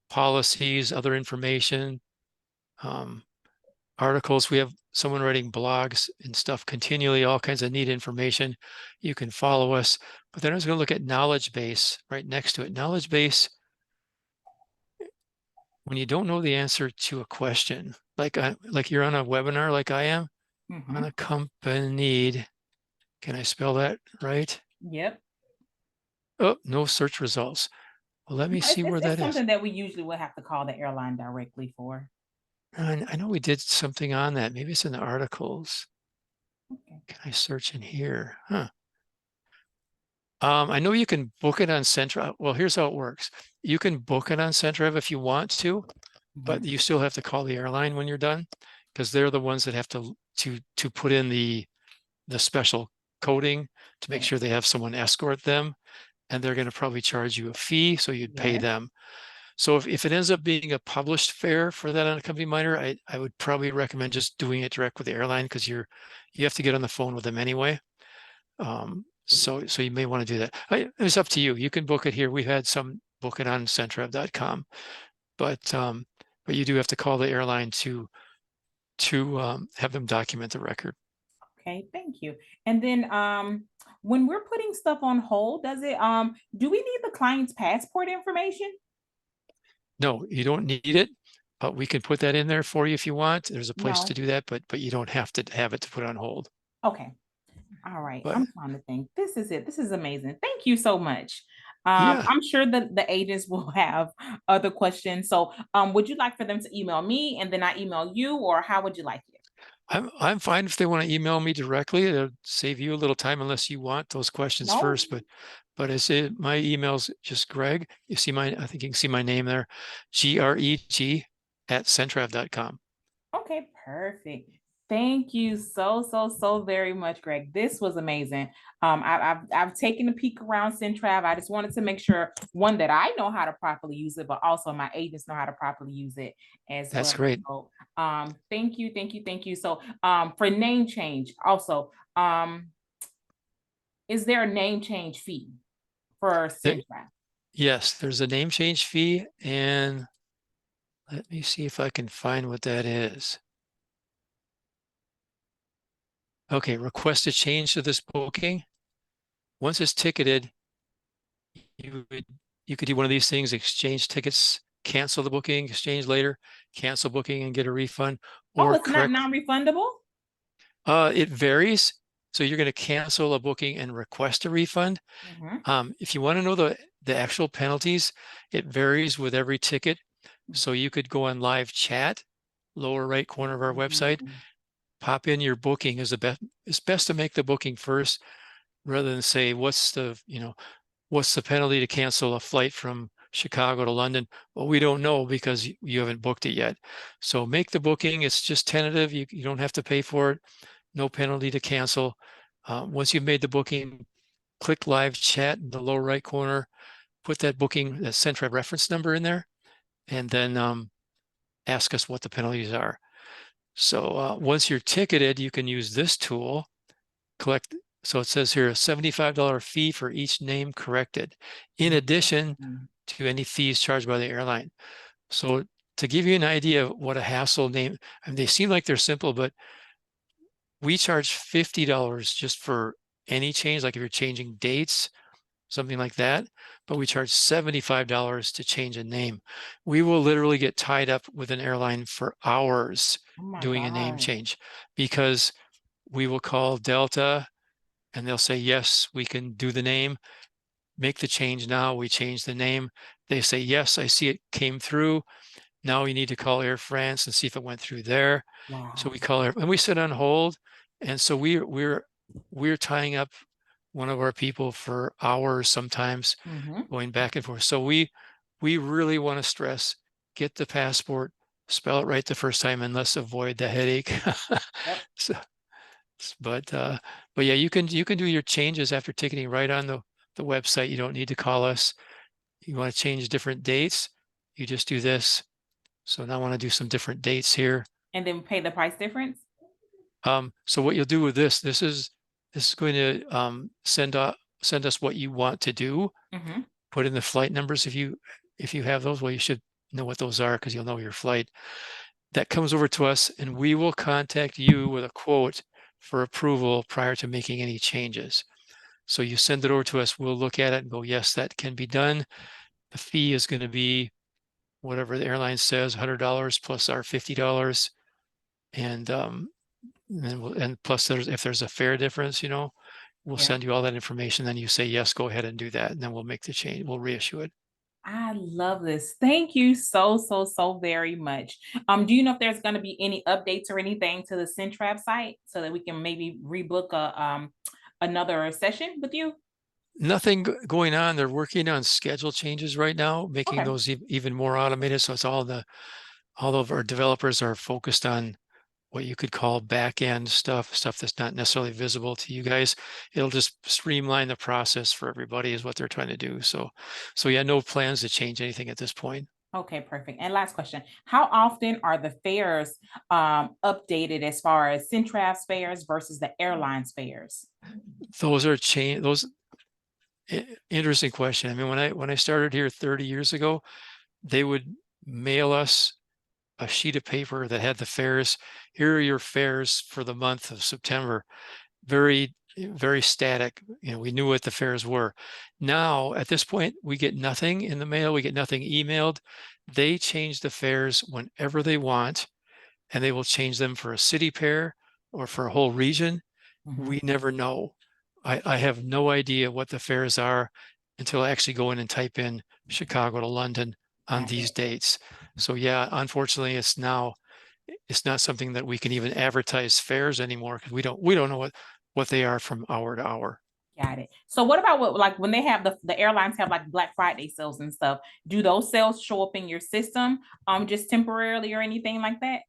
Speaker 2: policies, other information, um, articles. We have someone writing blogs and stuff continually, all kinds of neat information. You can follow us. But then I was going to look at knowledge base right next to it. Knowledge base, when you don't know the answer to a question, like you're on a webinar like I am,
Speaker 1: Mm-hmm.
Speaker 2: unaccompanied. Can I spell that right?
Speaker 1: Yep.
Speaker 2: Oh, no search results. Well, let me
Speaker 1: No,
Speaker 2: see where
Speaker 1: it's
Speaker 2: that is.
Speaker 1: something that we usually would have to call the airline directly for.
Speaker 2: I know we did something on that. Maybe it's in the articles.
Speaker 1: Okay.
Speaker 2: Can I search in here? Huh. I know you can book it on Centrav. Well, here's how it works. You can book it on Centrav if you want to, but
Speaker 1: Mhm.
Speaker 2: you still have to call the airline when you're done, because they're the ones that have to put in the special coding to make
Speaker 1: Yes.
Speaker 2: sure they have someone escort them, and they're going to probably charge you a fee, so you'd pay
Speaker 1: Yes.
Speaker 2: them. So if it ends up being a published fare for that unaccompanied minor, I would probably recommend just doing it direct with the airline, because you have to get on the phone with them anyway. So you may want to do that. It's up to you. You can book it here. We've had some book it on Centrav.com, but you do have to call the airline to have them document the record.
Speaker 1: Okay, thank you. And then when we're putting stuff on hold, do we need the client's passport information?
Speaker 2: No, you don't need it, but we can put that in there for you if you want. There's a place to
Speaker 1: No.
Speaker 2: do that, but you don't have to have it to put on hold.
Speaker 1: Okay. All right.
Speaker 2: But
Speaker 1: I'm trying to think. This is it. This is amazing. Thank you so much.
Speaker 2: yeah,
Speaker 1: I'm sure that the agents will have other questions. So would you like for them to email me and then I email you, or how would you like it?
Speaker 2: I'm fine if they want to email me directly. It'll save you a little time, unless you want those questions
Speaker 1: No?
Speaker 2: first. But I say my email's just Greg. I think you can see my name there, GREG at Centrav.com.
Speaker 1: Okay, perfect. Thank you so very much, Greg. This was amazing. I've taken a peek around Centrav. I just wanted to make sure, one, that I know how to properly use it, but also my agents know how to properly use it as
Speaker 2: That's
Speaker 1: well.
Speaker 2: great.
Speaker 1: So thank you. So for name change, also, is there a name change fee for
Speaker 2: There-
Speaker 1: Centrav?
Speaker 2: yes, there's a name change fee, and let me see if I can find what that is. Okay, request a change to this booking. Once it's ticketed, you could do one of these things: exchange tickets, cancel the booking, exchange later, cancel booking and get a refund,
Speaker 1: Oh,
Speaker 2: or
Speaker 1: it's not
Speaker 2: correct.
Speaker 1: non-refundable?
Speaker 2: It varies. So you're going to cancel a booking and request a refund.
Speaker 1: Mm-hmm.
Speaker 2: If you want to know the actual penalties, it varies with every ticket. So you could go on live chat, lower right corner of our website,
Speaker 1: Mm-hmm.
Speaker 2: pop in your booking. Is the best. It's best to make the booking first rather than say what's the penalty to cancel a flight from Chicago to London? Well, we don't know because you haven't booked it yet. So make the booking. It's just tentative. You don't have to pay for it. No penalty to cancel. Once you've made the booking, click live chat in the lower right corner, put that booking, the Centrav reference number in there, and then ask us what the penalties are. So once you're ticketed, you can use this tool, collect. So it says here a $75 fee for each name corrected, in addition
Speaker 1: Mm-hmm.
Speaker 2: to any fees charged by the airline. So to give you an idea of what a hassle name, I mean, they seem like they're simple, but we charge $50 just for any change, like if you're changing dates, something like that, but we charge $75 to change a name. We will literally get tied up with an airline for hours
Speaker 1: Oh my
Speaker 2: doing a name
Speaker 1: God.
Speaker 2: change because we will call Delta and they'll say, yes, we can do the name, make the change now. We change the name. They say, yes, I see it came through. Now we need to call Air France and see if it went through there. So
Speaker 1: Wow.
Speaker 2: we call Air and we sit on hold. And so we're tying up one of our people for hours sometimes,
Speaker 1: Mm-hmm.
Speaker 2: going back and forth. So we really want to stress, get the passport, spell it right the first time, and let's avoid the headache.
Speaker 1: Yep.
Speaker 2: So, but yeah, you can do your changes after ticketing right on the website. You don't need to call us. You want to change different dates, you just do this. So now I want to do some different dates here.
Speaker 1: And then pay the price difference?
Speaker 2: So what you'll do with this is going to send us what you want to do.
Speaker 1: Mm-hmm.
Speaker 2: Put in the flight numbers if you have those. Well, you should know what those are because you'll know your flight. That comes over to us, and we will contact you with a quote for approval prior to making any changes. So you send it over to us. We'll look at it and go, yes, that can be done. The fee is going to be whatever the airline says, $100 plus our $50, and and plus if there's a fare difference, we'll
Speaker 1: Yeah.
Speaker 2: send you all that information. Then you say yes, go ahead and do that, and then we'll make the change. We'll reissue it.
Speaker 1: I love this. Thank you so, so, so very much. Do you know if there's going to be any updates or anything to the Centrav site so that we can maybe rebook another session with you?
Speaker 2: Nothing going on. They're working on schedule changes right now, making
Speaker 1: Okay.
Speaker 2: those even more automated. So it's all of our developers are focused on what you could call back end stuff that's not necessarily visible to you guys. It'll just streamline the process for everybody is what they're trying to do. So yeah, no plans to change anything at this point.
Speaker 1: Okay, perfect. And last question. How often are the fares updated as far as Centrav's fares versus the airline's fares?
Speaker 2: Those are those interesting question. I mean, when I started here 30 years ago, they would mail us a sheet of paper that had the fares. Here are your fares for the month of September. Very, very static. We knew what the fares were. Now, at this point, we get nothing in the mail. We get nothing emailed. They change the fares whenever they want, and they will change them for a city pair or for a whole region.
Speaker 1: Mhm.
Speaker 2: We never know. I have no idea what the fares are until I actually go in and type in Chicago to London on
Speaker 1: Got
Speaker 2: these
Speaker 1: it.
Speaker 2: dates. So yeah, unfortunately, it's not something that we can even advertise fares anymore because we don't know what they are from hour to hour.
Speaker 1: Got it. So what about what like when they have the airlines have like Black Friday sales and stuff? Do those sales show up in your system just temporarily or anything like that?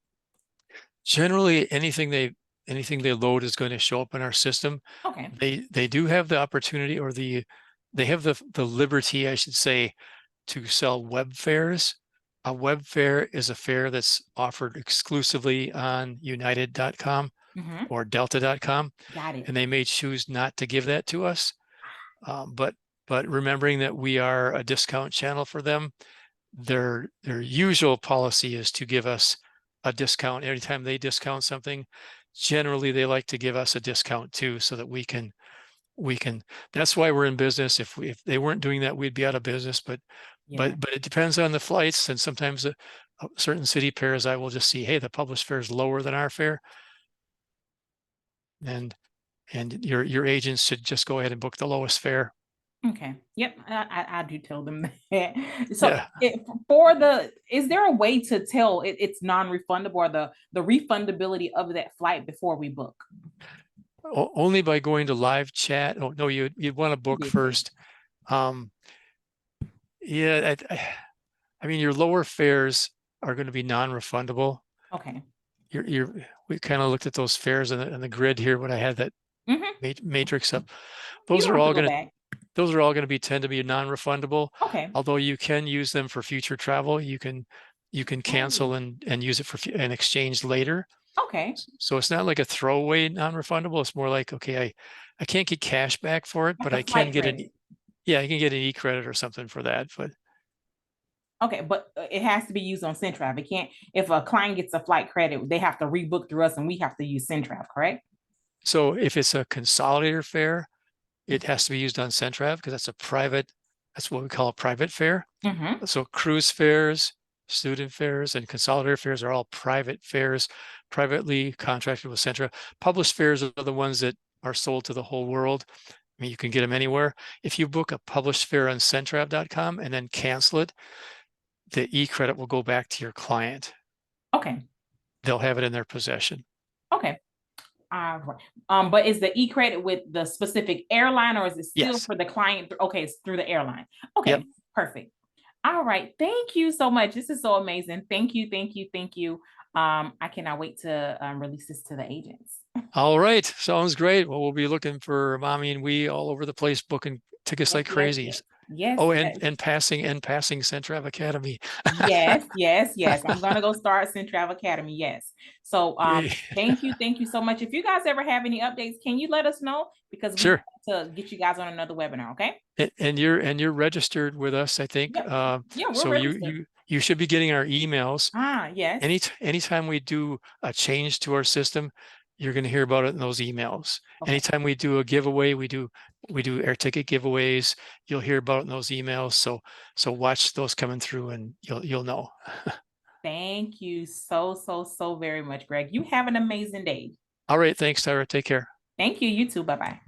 Speaker 2: Generally, anything they load is going to show up in our system.
Speaker 1: Okay.
Speaker 2: They do have the opportunity or they have the liberty, I should say, to sell web fares. A web fare is a fare that's offered exclusively on United.com
Speaker 1: Hmm.
Speaker 2: or Delta.com,
Speaker 1: Got it.
Speaker 2: and they may choose not to give that to us. But remembering that we are a discount channel for them, their usual policy is to give us a discount every time they discount something. generally they like to give us a discount too, so that we can, that's why we're in business. If they weren't doing that, we'd be out of business. But
Speaker 1: Yeah.
Speaker 2: it depends on the flights. And sometimes certain city pairs, I will just see, hey, the published fare is lower than our fare. And your agents should just go ahead and book the lowest fare.
Speaker 1: Okay. Yep. I do tell them that. So
Speaker 2: Yeah.
Speaker 1: is there a way to tell it's non-refundable or the refundability of that flight before we book?
Speaker 2: Only by going to live chat. Oh no, you'd want to
Speaker 1: You
Speaker 2: book
Speaker 1: did say.
Speaker 2: first. Yeah, I mean, your lower fares are going to be non-refundable.
Speaker 1: Okay.
Speaker 2: We kind of looked at those fares in the grid here when I had that
Speaker 1: Hmm.
Speaker 2: matrix up.
Speaker 1: You
Speaker 2: Those
Speaker 1: don't
Speaker 2: are
Speaker 1: have to
Speaker 2: all
Speaker 1: go
Speaker 2: going to
Speaker 1: back.
Speaker 2: tend to be non-refundable.
Speaker 1: Okay.
Speaker 2: Although you can use them for future travel, you can
Speaker 1: Oh,
Speaker 2: cancel and use it for an exchange later.
Speaker 1: okay.
Speaker 2: So it's not like a throwaway non-refundable. It's more like, okay, I can't get cash back for it,
Speaker 1: Like
Speaker 2: but
Speaker 1: a
Speaker 2: I can
Speaker 1: flight
Speaker 2: get
Speaker 1: credit.
Speaker 2: I can get an e-credit or something for that. But
Speaker 1: Okay, but it has to be used on Centrav. It can't, if a client gets a flight credit, they have to rebook through us and we have to use Centrav, correct?
Speaker 2: so if it's a consolidator fare, it has to be used on Centrav because that's what we call a private fare.
Speaker 1: Mm-hmm.
Speaker 2: So cruise fares, student fares, and consolidator fares are all private fares, privately contracted with Centrav. Published fares are the ones that are sold to the whole world. I mean, you can get them anywhere. If you book a published fare on Centrav.com and then cancel it, the e-credit will go back to your client.
Speaker 1: Okay.
Speaker 2: They'll have it in their possession.
Speaker 1: Okay. Right. But is the e-credit with the specific airline or is it still
Speaker 2: Yes.
Speaker 1: for the client? Okay, it's through the airline.
Speaker 2: Yep.
Speaker 1: Okay, perfect. All right. Thank you so much. This is so amazing. Thank you, thank you, thank you. I cannot wait to release this to the agents.
Speaker 2: All right. Sounds great. Well, we'll be looking for mommy and we all over the place booking tickets
Speaker 1: Yes,
Speaker 2: like
Speaker 1: yes, yes.
Speaker 2: crazies.
Speaker 1: Yes,
Speaker 2: Oh,
Speaker 1: yes.
Speaker 2: and passing Centrav Academy.
Speaker 1: Yes, yes, yes. I'm gonna go start Centrav Academy. Yes. So
Speaker 2: Yay.
Speaker 1: thank you so much. If you guys ever have any updates, can you let us know? Because we
Speaker 2: Sure.
Speaker 1: want to get you guys on another webinar, okay?
Speaker 2: And you're registered with us, I think.
Speaker 1: Yep. Yeah, we're
Speaker 2: So
Speaker 1: registered.
Speaker 2: you should be getting our emails.
Speaker 1: Yes.
Speaker 2: Anytime we do a change to our system, you're going to hear about it in those emails.
Speaker 1: Okay.
Speaker 2: Anytime we do a giveaway, we do air ticket giveaways. You'll hear about it in those emails. So watch those coming through, and you'll know.
Speaker 1: Thank you so very much, Greg. You have an amazing day.
Speaker 2: All right, thanks, Tyra. Take care.
Speaker 1: Thank you. You too. Bye bye.